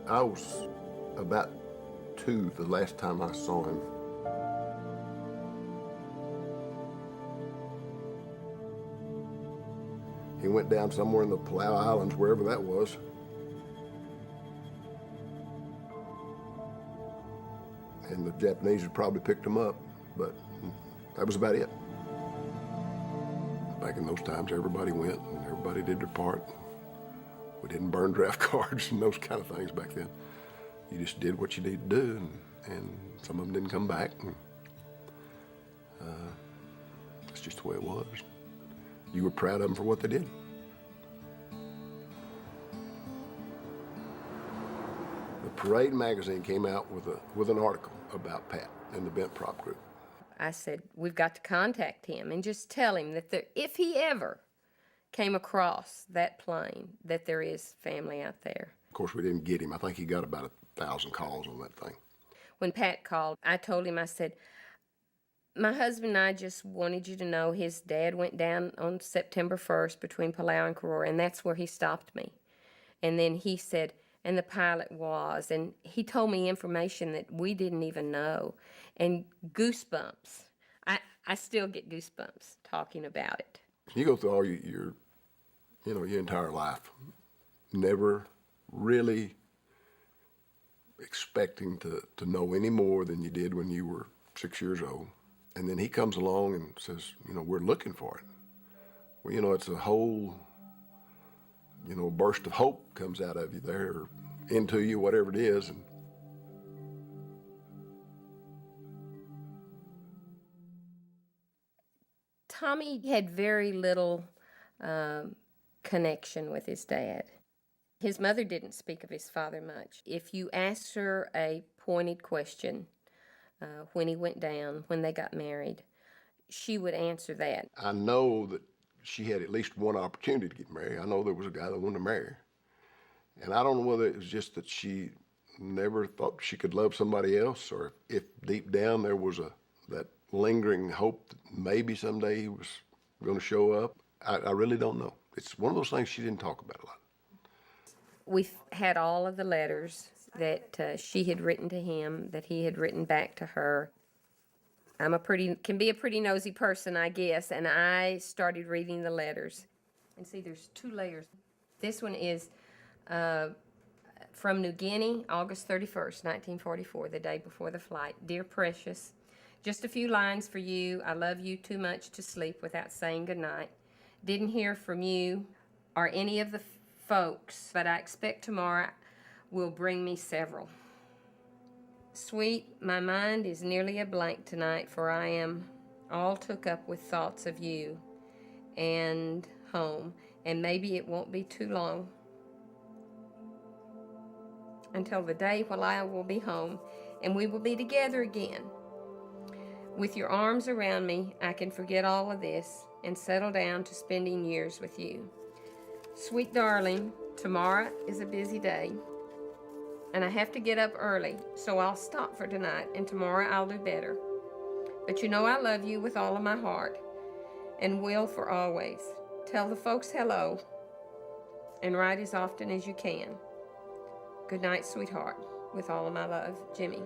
I was about 2 the last time I saw him. He went down somewhere in the Palau Islands, wherever that was. And the Japanese had probably picked him up, but that was about it. Back in those times, everybody went and everybody did their part. We didn't burn draft cards and those kind of things back then. You just did what you needed to do, and some of them didn't come back. And, that's just the way it was. You were proud of them for what they did. The Parade magazine came out with an article about Pat and the BentProp group. I said, we've got to contact him and just tell him that if he ever came across that plane, that there is family out there. Of course, we didn't get him. I think he got about 1,000 calls on that thing. When Pat called, I told him, I said, my husband and I just wanted you to know his dad went down on September 1st between Palau and Koror, and that's where he stopped me. And then he said, and the pilot was, and he told me information that we didn't even know. And goosebumps. I still get goosebumps talking about it. You go through all your entire life, never really expecting to know any more than you did when you were 6 years old. And then he comes along and says, we're looking for it. Well, it's a whole, burst of hope comes out of you there, or into you, whatever it is. And Tommy had very little connection with his dad. His mother didn't speak of his father much. If you asked her a pointed question, when he went down, when they got married, she would answer that. I know that she had at least one opportunity to get married. I know there was a guy that wanted to marry her. And I don't know whether it was just that she never thought she could love somebody else, or if deep down there was that lingering hope that maybe someday he was going to show up. I really don't know. It's one of those things she didn't talk about a lot. We've had all of the letters that she had written to him, that he had written back to her. Can be a pretty nosy person, I guess, and I started reading the letters. And see, there's 2 layers. This one is from New Guinea, August 31st, 1944, the day before the flight. Dear Precious, just a few lines for you. I love you too much to sleep without saying goodnight. Didn't hear from you or any of the folks, but I expect tomorrow will bring me several. Sweet, my mind is nearly a blank tonight, for I am all took up with thoughts of you and home, and maybe it won't be too long until the day when I will be home and we will be together again. With your arms around me, I can forget all of this and settle down to spending years with you. Sweet darling, tomorrow is a busy day, and I have to get up early, so I'll stop for tonight, and tomorrow I'll do better. But you know I love you with all of my heart, and will for always. Tell the folks hello, and write as often as you can. Good night, sweetheart. With all of my love, Jimmy.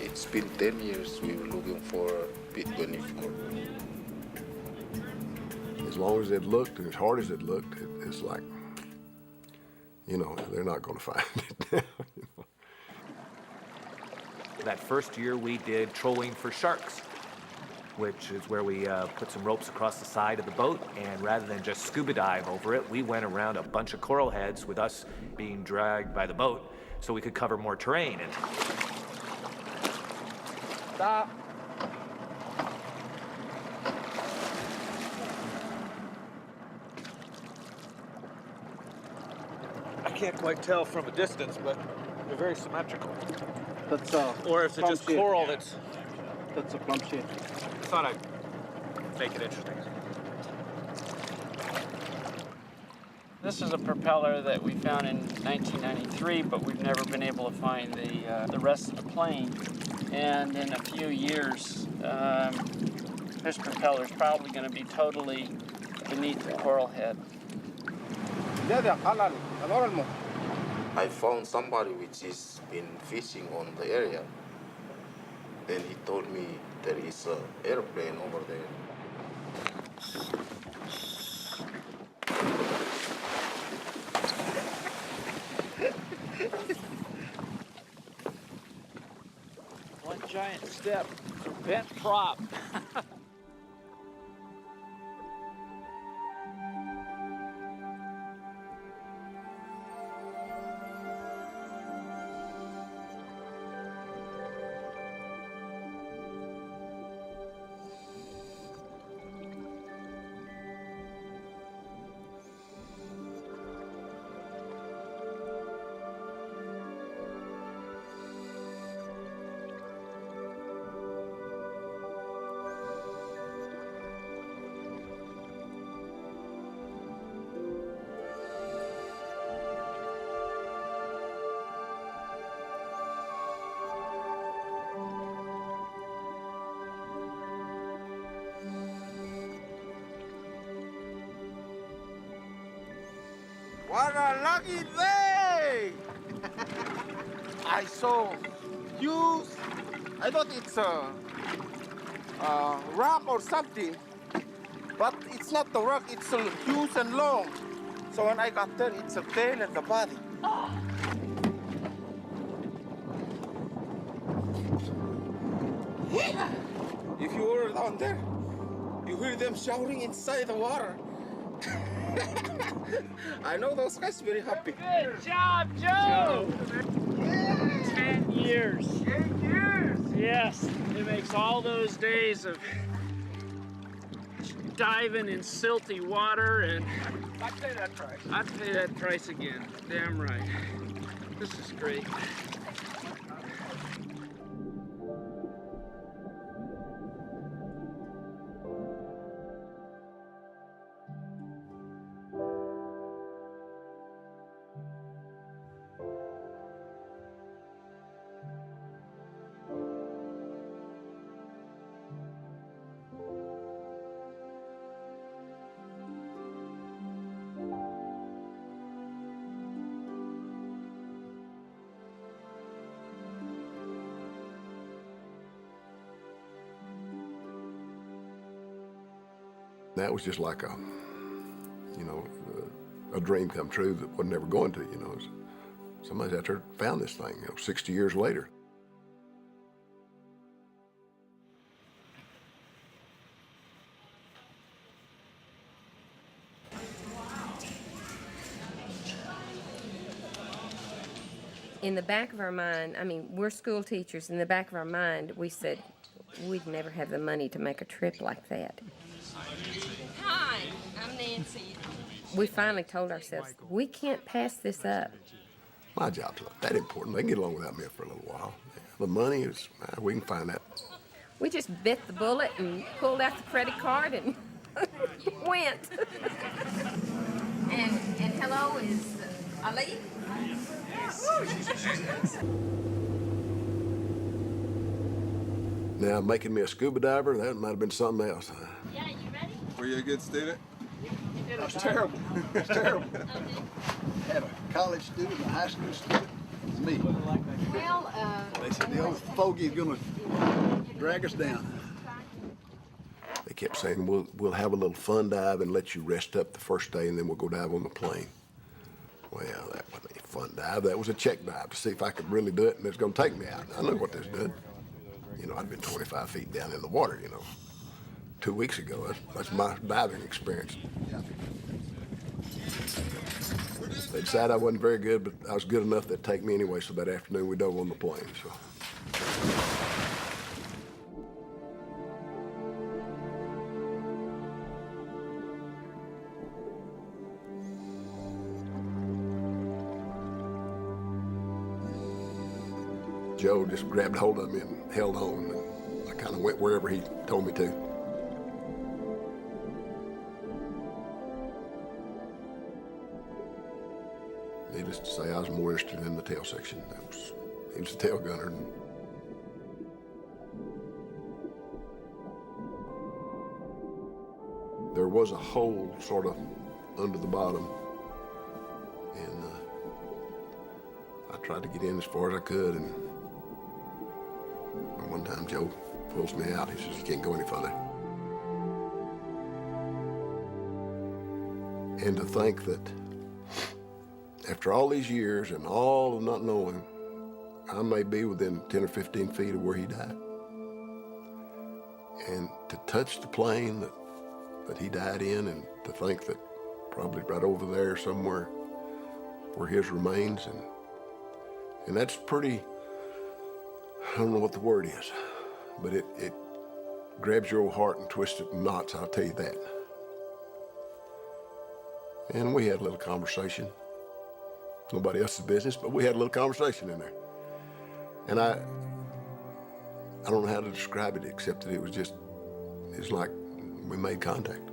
It's been 10 years we were looking for P-24. As long as it looked and as hard as it looked, it's like, they're not going to find it now. That first year we did trolling for sharks, which is where we put some ropes across the side of the boat, and rather than just scuba dive over it, we went around a bunch of coral heads with us being dragged by the boat so we could cover more terrain. And stop. I can't quite tell from a distance, but they're very symmetrical. That's or if it's just shape. coral, That's a plum shape. I thought I'd make it interesting. This is a propeller that we found in 1993, but we've never been able to find the rest of the plane. And in a few years, this propeller is probably going to be totally beneath the coral head. I found somebody which has been fishing on the area. Then he told me there is an airplane over there. One giant step for BentProp. What a lucky day! I saw huge. I thought it's a rock or something, but it's not the rock. It's huge and long. So when I got there, it's a tail and the body. If you were down there, you hear them shouting inside the water. I know those guys very happy. Good job, Joe! 10 years. 10 years! Yes, it makes all those days of diving in silty water, and I'd pay that price. I'd pay that price again. Damn right. This is great. That was just like a, a dream come true that was never going to, Somebody's out there found this thing, 60 years later. In the back of our mind, we're school teachers. In the back of our mind, we said, we'd never have the money to make a trip like that. Hi, I'm Nancy. We finally told ourselves, we can't pass this up. My job's not that important. They can get along without me for a little while. The money is, we can find that. We just bit the bullet and pulled out the credit card and went. and hello is Ali? Now, making me a scuba diver, that might have been something else. Yeah, you ready? Were you a good student? It was terrible. It was terrible. Had a college student, a high school student. It was me. Well, They said the old fogey's gonna drag us down. They kept saying, we'll have a little fun dive and let you rest up the first day, and then we'll go dive on the plane. Well, that wasn't a fun dive. That was a check dive to see if I could really do it, and it's going to take me out. I knew what this did. I'd been 25 feet down in the water, 2 weeks ago. That's my diving experience. They decided I wasn't very good, but I was good enough they'd take me anyway, so that afternoon we dove on the plane. So. Joe just grabbed hold of me and held on, and I kind of went wherever he told me to. Needless to say, I was more interested in the tail section. He was the tail gunner. there was a hole sort of under the bottom. And I tried to get in as far as I could, and one time Joe pulls me out. He says, "You can't go any further." And to think that after all these years and all of not knowing, I may be within 10 or 15 feet of where he died. And to touch the plane that he died in, and to think that probably right over there somewhere were his remains, and that's pretty, I don't know what the word is, but it grabs your old heart and twists it in knots, I'll tell you that. And we had a little conversation. Nobody else's business, but we had a little conversation in there. And I don't know how to describe it except that it's like we made contact.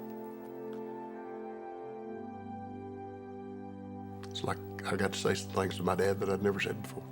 It's like I got to say some things to my dad that I'd never said before.